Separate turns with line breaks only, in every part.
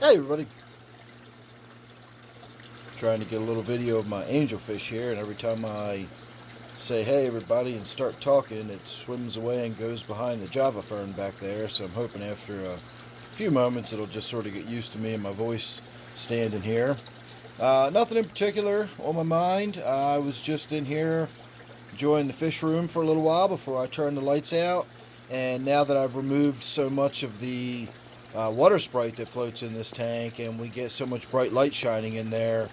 Hey everybody, trying to get a little video of my angelfish here, and every time I say hey everybody and start talking, it swims away and goes behind the java fern back there. So I'm hoping after a few moments it'll just sort of get used to me and my voice standing here. Nothing in particular on my mind. I was just in here enjoying the fish room for a little while before I turned the lights out, and now that I've removed so much of the water sprite that floats in this tank and we get so much bright light shining in there,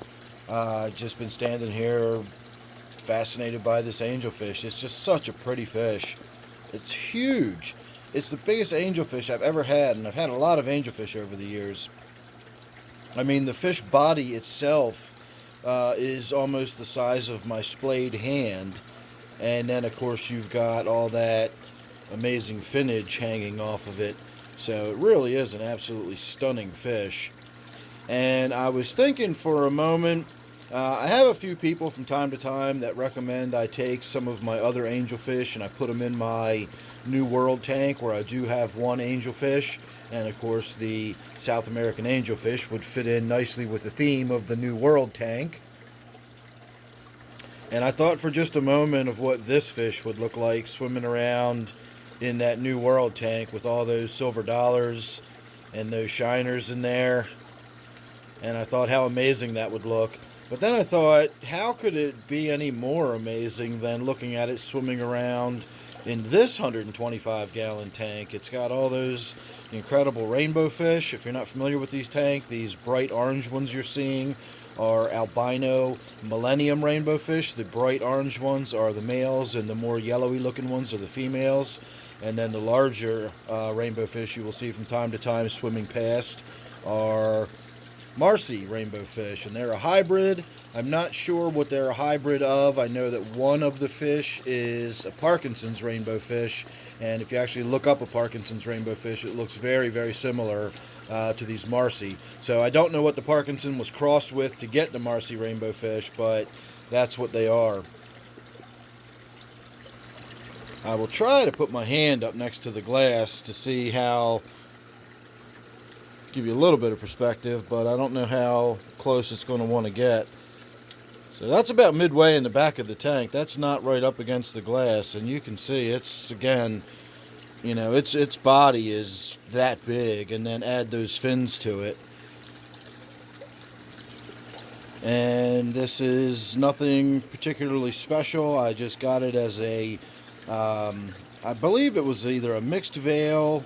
just been standing here fascinated by this angelfish. It's just such a pretty fish. It's huge. It's the biggest angelfish I've ever had, and I've had a lot of angelfish over the years. I mean, the fish body itself is almost the size of my splayed hand, and then of course you've got all that amazing finnage hanging off of it. So it really is an absolutely stunning fish. And I was thinking for a moment, I have a few people from time to time that recommend I take some of my other angelfish and I put them in my New World tank, where I do have one angelfish. And of course, the South American angelfish would fit in nicely with the theme of the New World tank. And I thought for just a moment of what this fish would look like swimming around in that New World tank with all those silver dollars and those shiners in there. And I thought how amazing that would look. But then I thought, how could it be any more amazing than looking at it swimming around in this 125-gallon tank? It's got all those incredible rainbowfish. If you're not familiar with these tanks, these bright orange ones you're seeing are albino millennium rainbowfish. The bright orange ones are the males, and the more yellowy looking ones are the females. And then the larger rainbowfish you will see from time to time swimming past are Marcy rainbowfish, and they're a hybrid. I'm not sure what they're a hybrid of. I know that one of the fish is a Parkinson's rainbowfish, and if you actually look up a Parkinson's rainbowfish, it looks very, very similar to these Marcy. So I don't know what the Parkinson was crossed with to get the Marcy rainbowfish, but that's what they are. I will try to put my hand up next to the glass to see how, give you a little bit of perspective, but I don't know how close it's going to want to get. So that's about midway in the back of the tank. That's not right up against the glass, and you can see it's, again, you know, its body is that big, and then add those fins to it. And this is nothing particularly special. I just got it as a I believe it was either a mixed veil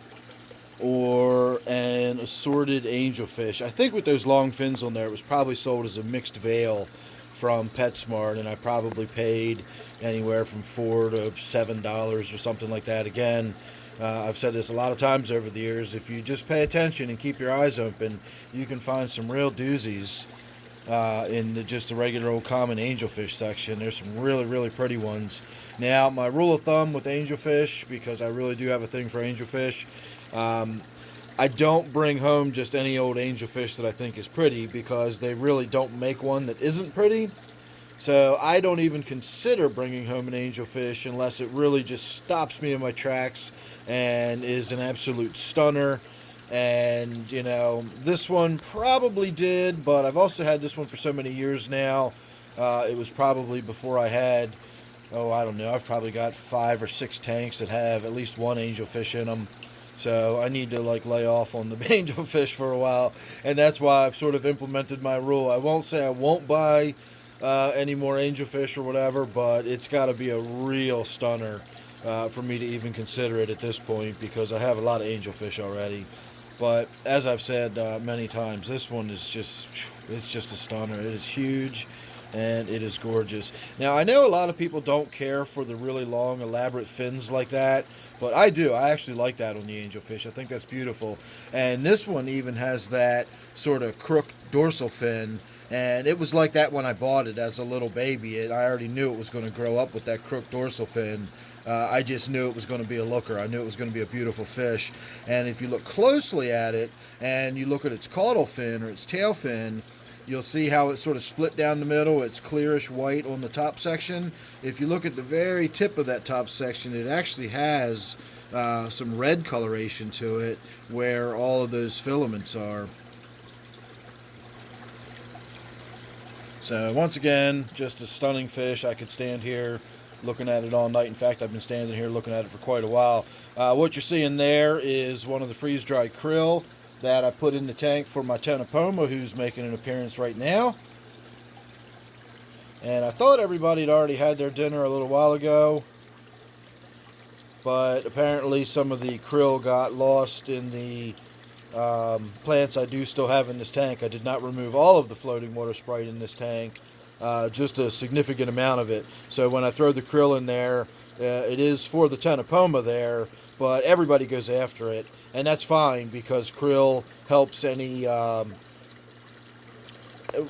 or an assorted angelfish. I think with those long fins on there, it was probably sold as a mixed veil from PetSmart, and I probably paid anywhere from $4 to $7 or something like that. Again, I've said this a lot of times over the years. If you just pay attention and keep your eyes open, you can find some real doozies in just the regular old common angelfish section. There's some really, really pretty ones. Now, my rule of thumb with angelfish, because I really do have a thing for angelfish, I don't bring home just any old angelfish that I think is pretty, because they really don't make one that isn't pretty. So I don't even consider bringing home an angelfish unless it really just stops me in my tracks and is an absolute stunner. And, you know, this one probably did, but I've also had this one for so many years now. It was probably before I had, I don't know, I've probably got 5 or 6 tanks that have at least one angelfish in them. So I need to lay off on the angelfish for a while, and that's why I've sort of implemented my rule. I won't say I won't buy any more angelfish or whatever, but it's got to be a real stunner for me to even consider it at this point, because I have a lot of angelfish already. But as I've said many times, this one is it's just a stunner. It is huge, and it is gorgeous. Now, I know a lot of people don't care for the really long, elaborate fins like that, but I do. I actually like that on the angelfish. I think that's beautiful. And this one even has that sort of crook dorsal fin, and it was like that when I bought it as a little baby. I already knew it was going to grow up with that crook dorsal fin. I just knew it was going to be a looker. I knew it was going to be a beautiful fish. And if you look closely at it, and you look at its caudal fin or its tail fin, you'll see how it's sort of split down the middle. It's clearish white on the top section. If you look at the very tip of that top section, it actually has some red coloration to it where all of those filaments are. So once again, just a stunning fish. I could stand here looking at it all night. In fact, I've been standing here looking at it for quite a while. What you're seeing there is one of the freeze-dried krill that I put in the tank for my Ctenopoma, who's making an appearance right now. And I thought everybody had already had their dinner a little while ago, but apparently some of the krill got lost in the plants I do still have in this tank. I did not remove all of the floating water Sprite in this tank, just a significant amount of it. So when I throw the krill in there, it is for the Ctenopoma there, but everybody goes after it, and that's fine because krill helps any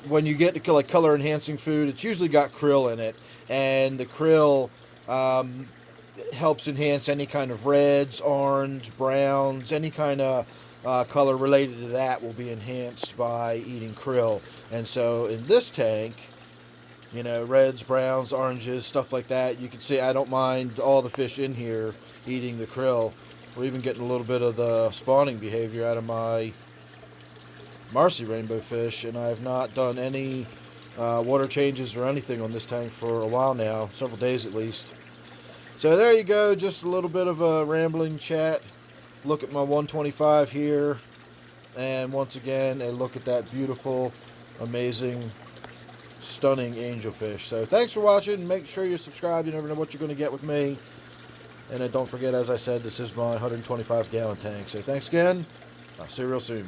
when you get like color enhancing food, it's usually got krill in it, and the krill helps enhance any kind of reds, orange, browns, any kind of color related to that will be enhanced by eating krill. And so in this tank, you know, reds, browns, oranges, stuff like that, you can see I don't mind all the fish in here eating the krill. We're even getting a little bit of the spawning behavior out of my Marcy rainbowfish, and I have not done any water changes or anything on this tank for a while now, several days at least. So there you go, just a little bit of a rambling chat. Look at my 125 here, and once again, a look at that beautiful, amazing, stunning angelfish. So thanks for watching. Make sure you subscribe. You never know what you're going to get with me. And then don't forget, as I said, this is my 125-gallon tank. So thanks again. I'll see you real soon.